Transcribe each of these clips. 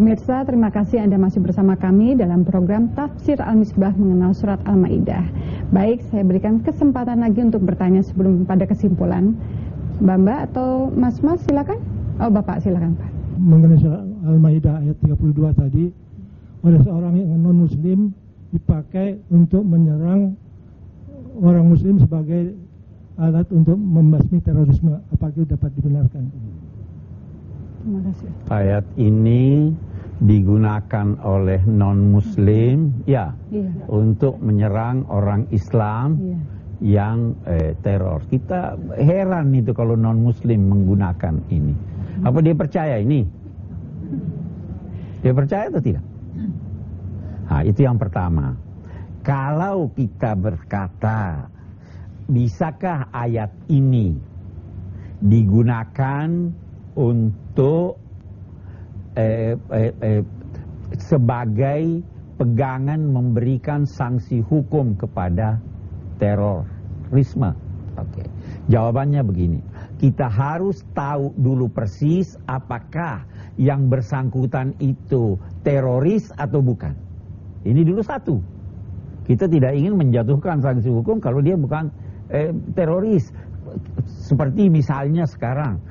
Pemirsa, terima kasih Anda masih bersama kami dalam program Tafsir Al-Misbah mengenal surat Al-Maidah. Baik, saya berikan kesempatan lagi untuk bertanya sebelum pada kesimpulan. Mbak atau Mas silakan. Oh, Bapak silakan, Pak. Mengenai surat Al-Maidah ayat 32 tadi, oleh seorang yang non-muslim dipakai untuk menyerang orang muslim sebagai alat untuk membasmi terorisme. Apakah dapat dibenarkan? Terima kasih. Ayat ini digunakan oleh non-muslim untuk menyerang orang Islam yang teror. Kita heran itu kalau non-muslim menggunakan ini. Apa dia percaya ini? Dia percaya atau tidak? Nah, itu yang pertama. Kalau kita berkata, bisakah ayat ini digunakan untuk sebagai pegangan memberikan sanksi hukum kepada terorisme? Oke. Jawabannya begini. Kita harus tahu dulu persis apakah yang bersangkutan itu teroris atau bukan. Ini dulu satu. Kita tidak ingin menjatuhkan sanksi hukum kalau dia bukan teroris. Seperti misalnya sekarang,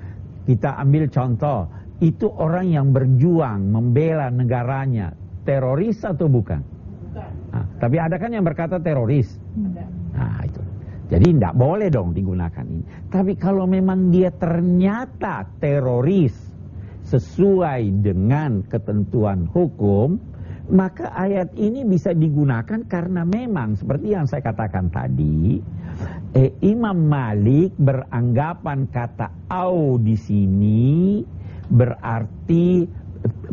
kita ambil contoh, itu orang yang berjuang membela negaranya, teroris atau bukan? Bukan. Nah, tapi ada kan yang berkata teroris? Ada. Nah, itu. Jadi tidak boleh dong digunakan ini. Tapi kalau memang dia ternyata teroris sesuai dengan ketentuan hukum, maka ayat ini bisa digunakan karena memang seperti yang saya katakan tadi, Imam Malik beranggapan kata au di sini berarti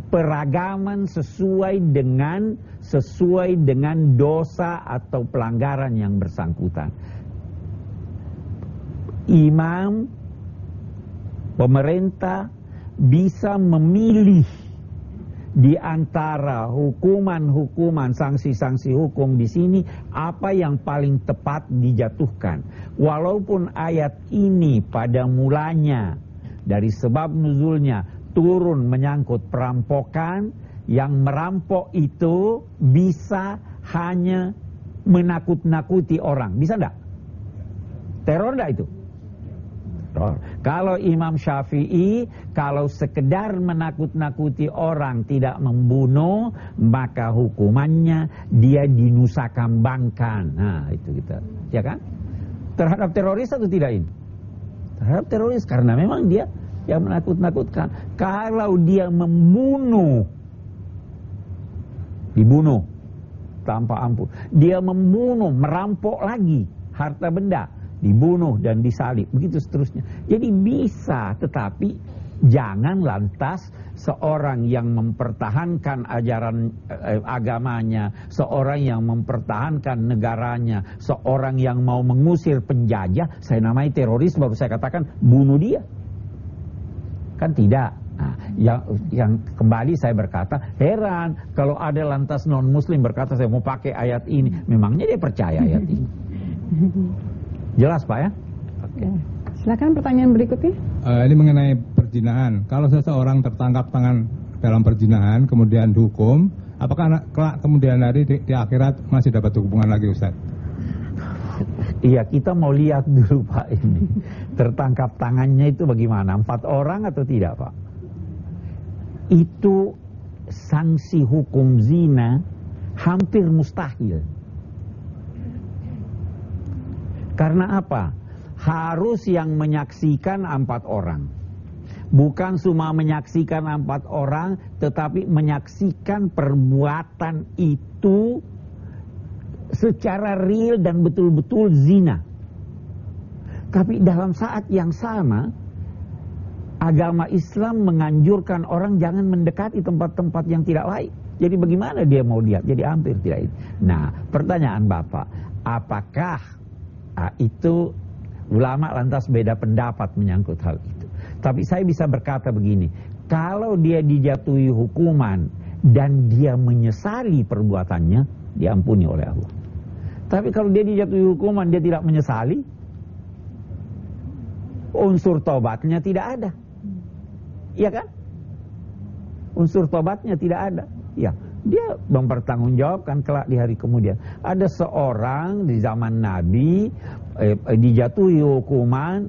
peragaman sesuai dengan dosa atau pelanggaran yang bersangkutan. Imam, pemerintah bisa memilih di antara hukuman-hukuman, sanksi-sanksi hukum di sini apa yang paling tepat dijatuhkan. Walaupun ayat ini pada mulanya dari sebab nuzulnya turun menyangkut perampokan, yang merampok itu bisa hanya menakut-nakuti orang. Bisa enggak? Teror enggak itu? Kalau Imam Syafi'i, kalau sekedar menakut-nakuti orang tidak membunuh, maka hukumannya dia dinusakambangkan. Nah, itu kita, ya kan? Terhadap teroris atau tidak ini? Terhadap teroris, karena memang dia yang menakut-nakutkan. Kalau dia membunuh, dibunuh tanpa ampun. Dia membunuh, merampok lagi harta benda, dibunuh dan disalib, begitu seterusnya. Jadi bisa, tetapi jangan lantas seorang yang mempertahankan ajaran agamanya, seorang yang mempertahankan negaranya, seorang yang mau mengusir penjajah, saya namai teroris, baru saya katakan bunuh dia. Kan tidak. Nah, yang kembali saya berkata, heran kalau ada lantas non-muslim berkata saya mau pakai ayat ini. Memangnya dia percaya ayat ini? Jelas Pak ya? Oke. Silakan pertanyaan berikutnya. Ini mengenai perzinahan. Kalau seseorang tertangkap tangan dalam perzinahan kemudian dihukum, apakah kelak kemudian hari di akhirat masih dapat hubungan lagi Ustaz? Iya, kita mau lihat dulu Pak ini. Tertangkap tangannya itu bagaimana? 4 orang atau tidak Pak? Itu sanksi hukum zina hampir mustahil. Karena apa? Harus yang menyaksikan 4 orang. Bukan cuma menyaksikan 4 orang, tetapi menyaksikan perbuatan itu secara real dan betul-betul zina. Tapi dalam saat yang sama, agama Islam menganjurkan orang jangan mendekati tempat-tempat yang tidak baik. Jadi bagaimana dia mau lihat? Jadi hampir tidak. Nah, pertanyaan Bapak, apakah itu ulama lantas beda pendapat menyangkut hal itu? Tapi saya bisa berkata begini, kalau dia dijatuhi hukuman dan dia menyesali perbuatannya, diampuni oleh Allah. Tapi kalau dia dijatuhi hukuman dia tidak menyesali, unsur tobatnya tidak ada. Iya kan? unsur tobatnya tidak ada. Ya, dia mempertanggungjawabkan kelak di hari kemudian. Ada seorang di zaman Nabi dijatuhi hukuman